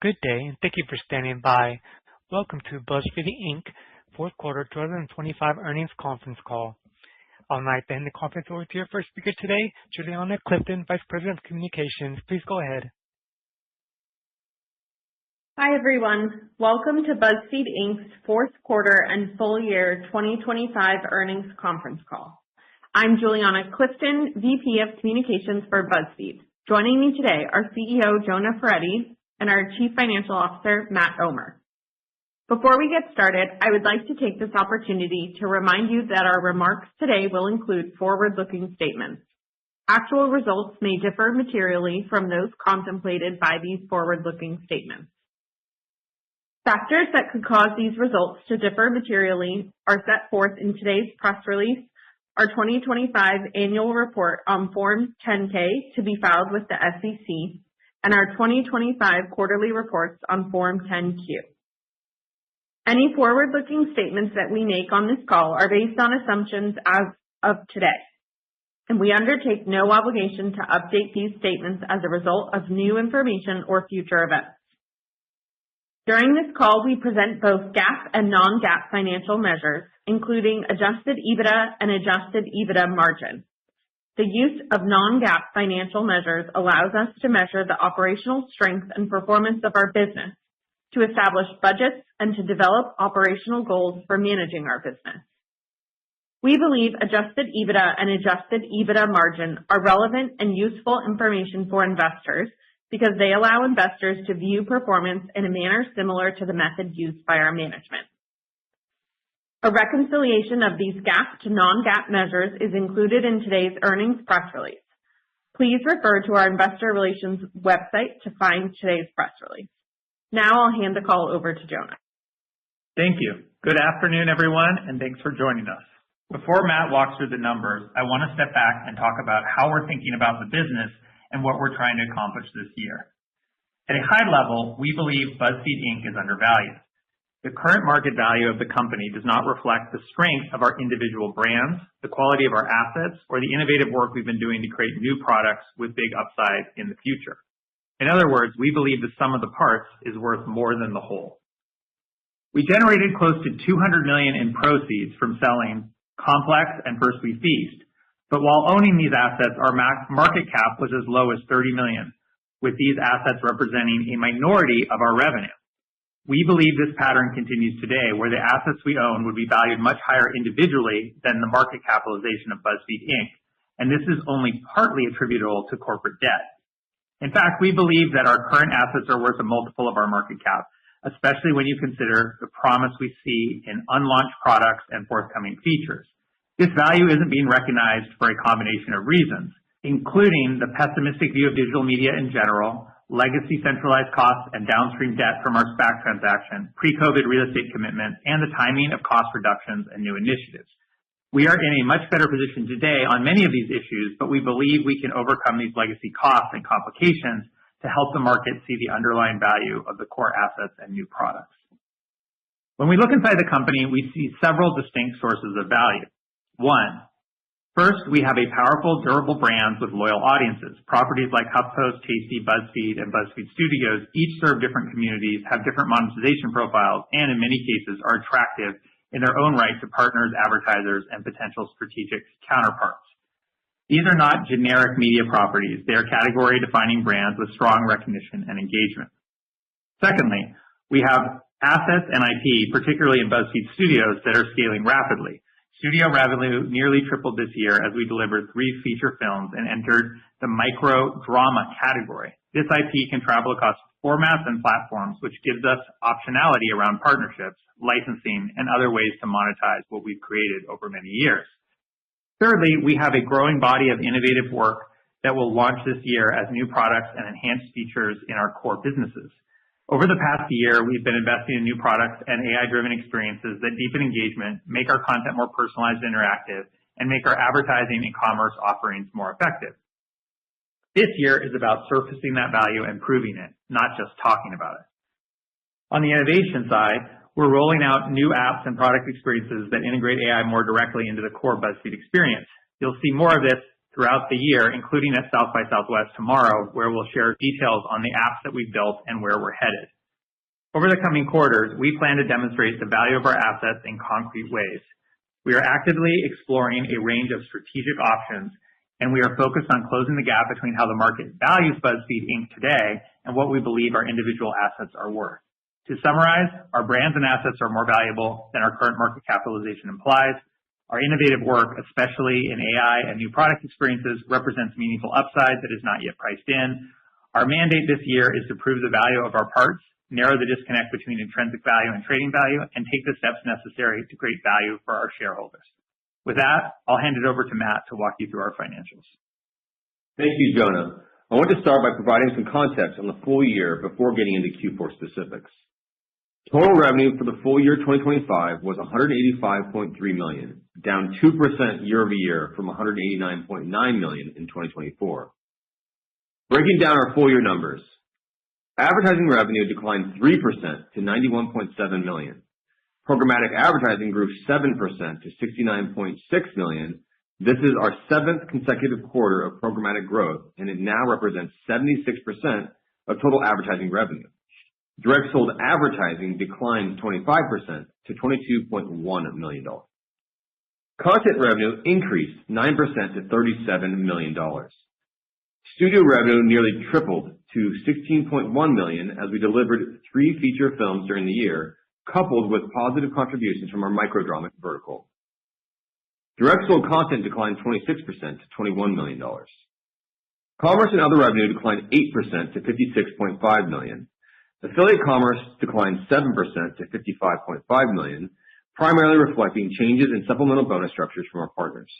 Good day, and thank you for standing by. Welcome to BuzzFeed Inc. Fourth Quarter 2025 Earnings Conference Call. I'll now hand the conference over to your first speaker today, Juliana Clifton, Vice President of Communications. Please go ahead. Hi, everyone. Welcome to BuzzFeed Inc.'s Fourth Quarter and Full Year 2025 Earnings Conference Call. I'm Juliana Clifton, VP of Communications for BuzzFeed. Joining me today are CEO Jonah Peretti and our Chief Financial Officer, Matt Omer. Before we get started, I would like to take this opportunity to remind you that our remarks today will include forward-looking statements. Actual results may differ materially from those contemplated by these forward-looking statements. Factors that could cause these results to differ materially are set forth in today's press release, our 2025 annual report on Form 10-K to be filed with the SEC, and our 2025 quarterly reports on Form 10-Q. Any forward-looking statements that we make on this call are based on assumptions as of today, and we undertake no obligation to update these statements as a result of new information or future events. During this call, we present both GAAP and non-GAAP financial measures, including Adjusted EBITDA and Adjusted EBITDA margin. The use of non-GAAP financial measures allows us to measure the operational strength and performance of our business, to establish budgets, and to develop operational goals for managing our business. We believe Adjusted EBITDA and Adjusted EBITDA margin are relevant and useful information for investors because they allow investors to view performance in a manner similar to the method used by our management. A reconciliation of these GAAP to non-GAAP measures is included in today's earnings press release. Please refer to our investor relations website to find today's press release. Now I'll hand the call over to Jonah. Thank you. Good afternoon, everyone, and thanks for joining us. Before Matt walks through the numbers, I want to step back and talk about how we're thinking about the business and what we're trying to accomplish this year. At a high level, we believe BuzzFeed Inc. is undervalued. The current market value of the company does not reflect the strength of our individual brands, the quality of our assets, or the innovative work we've been doing to create new products with big upside in the future. In other words, we believe the sum of the parts is worth more than the whole. We generated close to $200 million in proceeds from selling Complex and First We Feast, but while owning these assets, our market cap was as low as $30 million, with these assets representing a minority of our revenue. We believe this pattern continues today, where the assets we own would be valued much higher individually than the market capitalization of BuzzFeed Inc., and this is only partly attributable to corporate debt. In fact, we believe that our current assets are worth a multiple of our market cap, especially when you consider the promise we see in unlaunched products and forthcoming features. This value isn't being recognized for a combination of reasons, including the pessimistic view of digital media in general, legacy centralized costs and downstream debt from our SPAC transaction, pre-COVID real estate commitments, and the timing of cost reductions and new initiatives. We are in a much better position today on many of these issues, but we believe we can overcome these legacy costs and complications to help the market see the underlying value of the core assets and new products. When we look inside the company, we see several distinct sources of value. One, first, we have a powerful, durable brands with loyal audiences. Properties like HuffPost, Tasty, BuzzFeed, and BuzzFeed Studios each serve different communities, have different monetization profiles, and in many cases are attractive in their own right to partners, advertisers, and potential strategic counterparts. These are not generic media properties. They are category-defining brands with strong recognition and engagement. Secondly, we have assets and IP, particularly in BuzzFeed Studios, that are scaling rapidly. Studio revenue nearly tripled this year as we delivered 3 feature films and entered the micro-drama category. This IP can travel across formats and platforms, which gives us optionality around partnerships, licensing, and other ways to monetize what we've created over many years. Thirdly, we have a growing body of innovative work that will launch this year as new products and enhanced features in our core businesses. Over the past year, we've been investing in new products and AI-driven experiences that deepen engagement, make our content more personalized and interactive, and make our advertising and commerce offerings more effective. This year is about surfacing that value and proving it, not just talking about it. On the innovation side, we're rolling out new apps and product experiences that integrate AI more directly into the core BuzzFeed experience. You'll see more of this throughout the year, including at South by Southwest tomorrow, where we'll share details on the apps that we've built and where we're headed. Over the coming quarters, we plan to demonstrate the value of our assets in concrete ways. We are actively exploring a range of strategic options, and we are focused on closing the gap between how the market values BuzzFeed Inc. today and what we believe our individual assets are worth. To summarize, our brands and assets are more valuable than our current market capitalization implies. Our innovative work, especially in AI and new product experiences, represents meaningful upside that is not yet priced in. Our mandate this year is to prove the value of our parts, narrow the disconnect between intrinsic value and trading value, and take the steps necessary to create value for our shareholders. With that, I'll hand it over to Matt to walk you through our financials. Thank you, Jonah. I want to start by providing some context on the full year before getting into Q4 specifics. Total revenue for the full year 2025 was $185.3 million, down 2% year over year from $189.9 million in 2024. Breaking down our full year numbers, advertising revenue declined 3% to $91.7 million. Programmatic advertising grew 7% to $69.6 million. This is our 7th consecutive quarter of programmatic growth, and it now represents 76% of total advertising revenue. Direct sold advertising declined 25% to $22.1 million. Content revenue increased 9% to $37 million. Studio revenue nearly tripled to $16.1 million as we delivered 3 feature films during the year, coupled with positive contributions from our microdrama vertical. Direct sold content declined 26% to $21 million. Commerce and other revenue declined 8% to $56.5 million. Affiliate commerce declined 7% to $55.5 million, primarily reflecting changes in supplemental bonus structures from our partners.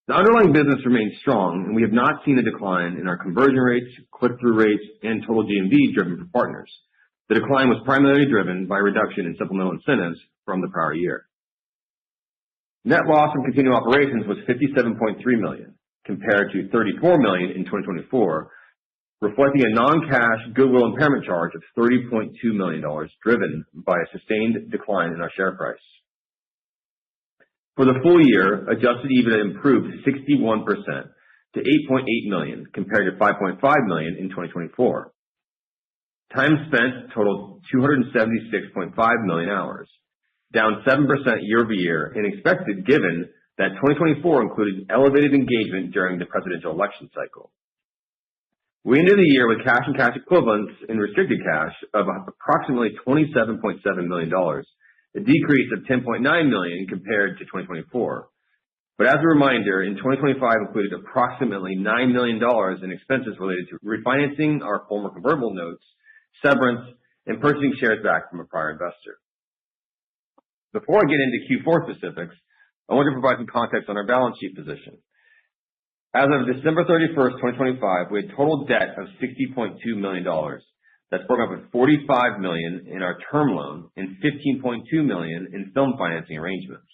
The underlying business remains strong, and we have not seen a decline in our conversion rates, click-through rates, and total GMV driven from partners. The decline was primarily driven by a reduction in supplemental incentives from the prior year. Net loss from continuing operations was $57.3 million, compared to $34 million in 2024, reflecting a non-cash goodwill impairment charge of $30.2 million, driven by a sustained decline in our share price. For the full year, adjusted EBITDA improved 61% to $8.8 million, compared to $5.5 million in 2024. Time spent totaled 276.5 million hours, down 7% year over year, and expected given that 2024 included elevated engagement during the presidential election cycle. We ended the year with cash and cash equivalents and restricted cash of approximately $27.7 million, a decrease of $10.9 million compared to 2024. But as a reminder, in 2025 included approximately $9 million in expenses related to refinancing our former convertible notes, severance, and purchasing shares back from a prior investor. Before I get into Q4 specifics, I want to provide some context on our balance sheet position. As of December 31st, 2025, we had total debt of $60.2 million. That's broken up with $45 million in our term loan and $15.2 million in film financing arrangements.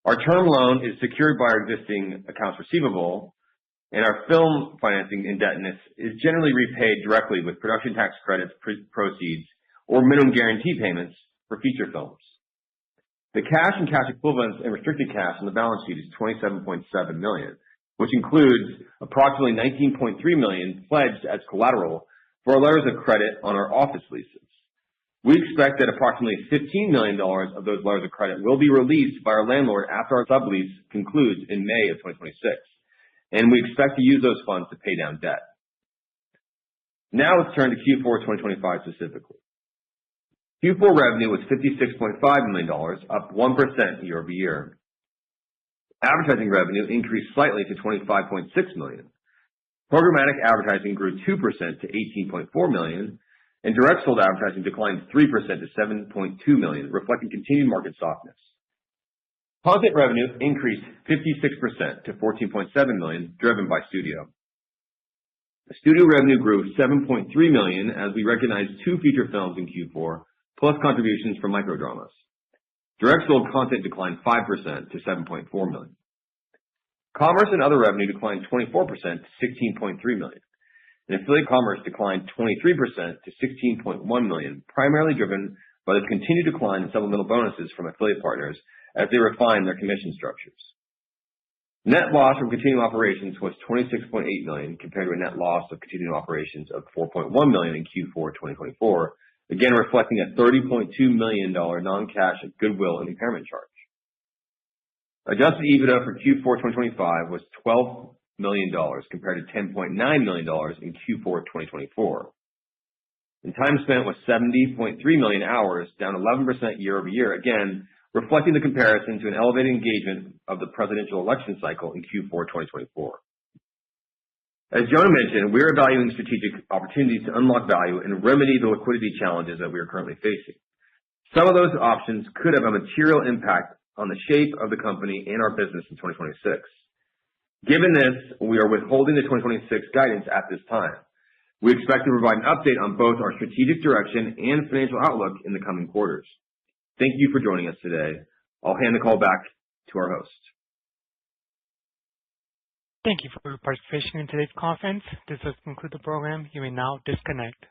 Our term loan is secured by our existing accounts receivable, and our film financing indebtedness is generally repaid directly with production tax credits proceeds or minimum guarantee payments for feature films. The cash and cash equivalents and restricted cash on the balance sheet is $27.7 million, which includes approximately $19.3 million pledged as collateral for our letters of credit on our office leases. We expect that approximately $15 million of those letters of credit will be released by our landlord after our sublease concludes in May of 2026, and we expect to use those funds to pay down debt. Now let's turn to Q4 2025 specifically. Q4 revenue was $56.5 million, up 1% year over year. Advertising revenue increased slightly to $25.6 million. Programmatic advertising grew 2% to $18.4 million, and direct sold advertising declined 3% to $7.2 million, reflecting continued market softness. Content revenue increased 56% to $14.7 million, driven by studio. Studio revenue grew $7.3 million as we recognized 2 feature films in Q4, plus contributions from microdramas. Direct sold content declined 5% to $7.4 million. Commerce and other revenue declined 24% to $16.3 million. And affiliate commerce declined 23% to $16.1 million, primarily driven by the continued decline in supplemental bonuses from affiliate partners as they refine their commission structures. Net loss from continuing operations was $26.8 million compared to a net loss of continuing operations of $4.1 million in Q4 2024, again reflecting a $30.2 million non-cash goodwill and impairment charge. Adjusted EBITDA for Q4 2025 was $12 million compared to $10.9 million in Q4 2024. And time spent was 70.3 million hours, down 11% year-over-year, again reflecting the comparison to an elevated engagement of the presidential election cycle in Q4 2024. As Jonah mentioned, we are evaluating strategic opportunities to unlock value and remedy the liquidity challenges that we are currently facing. Some of those options could have a material impact on the shape of the company and our business in 2026. Given this, we are withholding the 2026 guidance at this time. We expect to provide an update on both our strategic direction and financial outlook in the coming quarters. Thank you for joining us today. I'll hand the call back to our host. Thank you for your participation in today's conference. This does conclude the program. You may now disconnect.